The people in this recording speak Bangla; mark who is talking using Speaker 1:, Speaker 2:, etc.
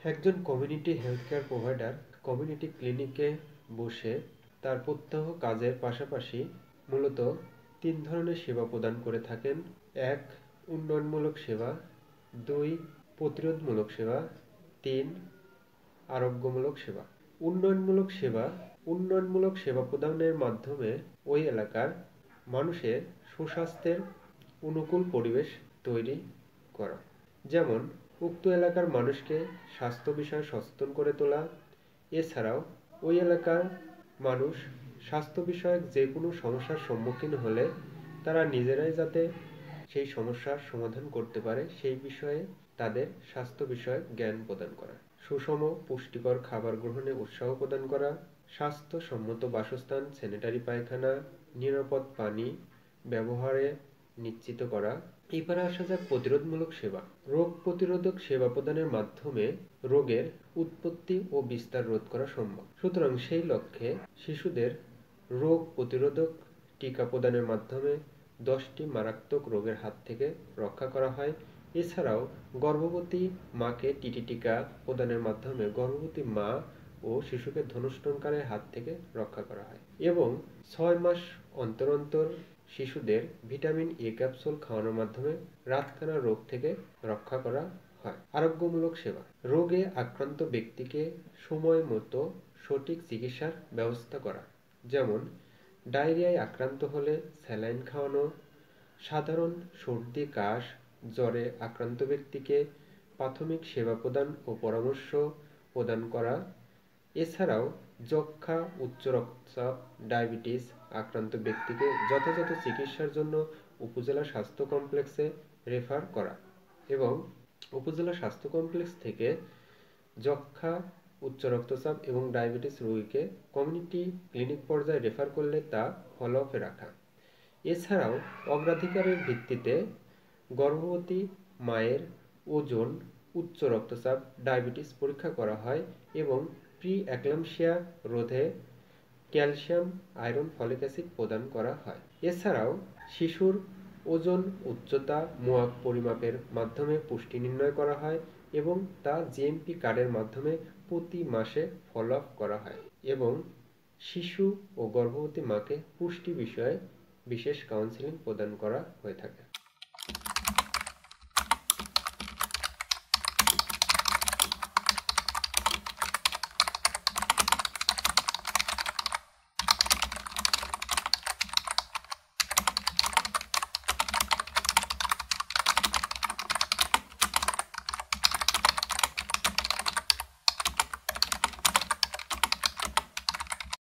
Speaker 1: একজন community health care provider community ক্লিনিকে বসে তার প্রত্যহ কাজের পাশাপাশি মূলত ৩ ধরনের সেবা প্রদান করে থাকেন। ১. উন্নয়নমূলক সেবা, ২. প্রতিরোধমূলক সেবা, ৩. আরোগ্যমূলক সেবা। উন্নয়নমূলক সেবা প্রদানের মাধ্যমে ওই এলাকার মানুষের সুস্বাস্থ্যের অনুকূল পরিবেশ তৈরি করা। যেমন উক্ত এলাকার মানুষকে স্বাস্থ্য বিষয়ে সচেতন করে তোলা। এছাড়াও ওই এলাকার মানুষ স্বাস্থ্য বিষয়ক যে কোনো সমস্যার সম্মুখীন হলে তারা নিজেরাই যাতে সেই সমস্যার সমাধান করতে পারে সেই বিষয়ে তাদের স্বাস্থ্য বিষয়ক জ্ঞান প্রদান করা। সুষম পুষ্টিকর খাবার গ্রহণে উৎসাহ প্রদান করা। স্বাস্থ্যসম্মত বাসস্থান, স্যানিটারি পায়খানা, নিরাপদ পানি ব্যবহারে নিশ্চিত করা। এবারে আসা যাক প্রতিরোধমূলক সেবা। রোগ প্রতিরোধক সেবা প্রদানের মাধ্যমে রোগের উৎপত্তি ও বিস্তার রোধ করা সম্ভব। সুতরাং সেই লক্ষ্যে শিশুদের রোগ প্রতিরোধক টিকা প্রদানের মাধ্যমে 10টি মারাত্মক রোগের হাত থেকে রক্ষা করা হয়। এছাড়াও গর্ভবতী মাকে টিটি টিকা প্রদানের মাধ্যমে গর্ভবতী মা ও শিশুকে ধনুষ্টঙ্কারের হাত থেকে রক্ষা করা হয় এবং 6 মাস অন্তর অন্তর শিশুদের ভিটামিন এ ক্যাপসুল খাওয়ানোর মাধ্যমে রাতকানা রোগ থেকে রক্ষা করা হয়। আরোগ্যমূলক সেবা। রোগে আক্রান্ত ব্যক্তিকে সময় মতো সঠিক চিকিৎসার ব্যবস্থা করা। যেমন ডায়রিয়ায় আক্রান্ত হলে স্যালাইন খাওয়ানো, সাধারণ সর্দি কাশ জ্বরে আক্রান্ত ব্যক্তিকে প্রাথমিক সেবা প্রদান ও পরামর্শ প্রদান করা। এছাড়াও যক্ষ্মা, উচ্চ রক্তচাপ, ডায়াবেটিস আক্রান্ত ব্যক্তিকে যথাযথ চিকিৎসার জন্য উপজেলা স্বাস্থ্য কমপ্লেক্সে রেফার করা এবং উপজেলা স্বাস্থ্য কমপ্লেক্স থেকে যক্ষ্মা, উচ্চ রক্তচাপ এবং ডায়াবেটিস রোগীকে কমিউনিটি ক্লিনিক পর্যায়ে রেফার করলে তা ফলো আপে রাখা। এছাড়াও অগ্রাধিকারের ভিত্তিতে গর্ভবতী মায়ের ওজন, উচ্চ রক্তচাপ, ডায়াবেটিস পরীক্ষা করা হয় এবং প্রি-এক্লাম্পসিয়া রোধে ক্যালসিয়াম, আয়রন, ফলিক অ্যাসিড প্রদান করা হয়। এছাড়াও শিশুর ওজন, উচ্চতা, মোয়াক পরিমাপের মাধ্যমে পুষ্টি নির্ণয় করা হয় এবং তা জিএমপি কার্ডের মাধ্যমে প্রতি মাসে ফলো আপ করা হয় এবং শিশু ও গর্ভবতী মাকে পুষ্টি বিষয়ে বিশেষ কাউন্সেলিং প্রদান করা হয়ে থাকে।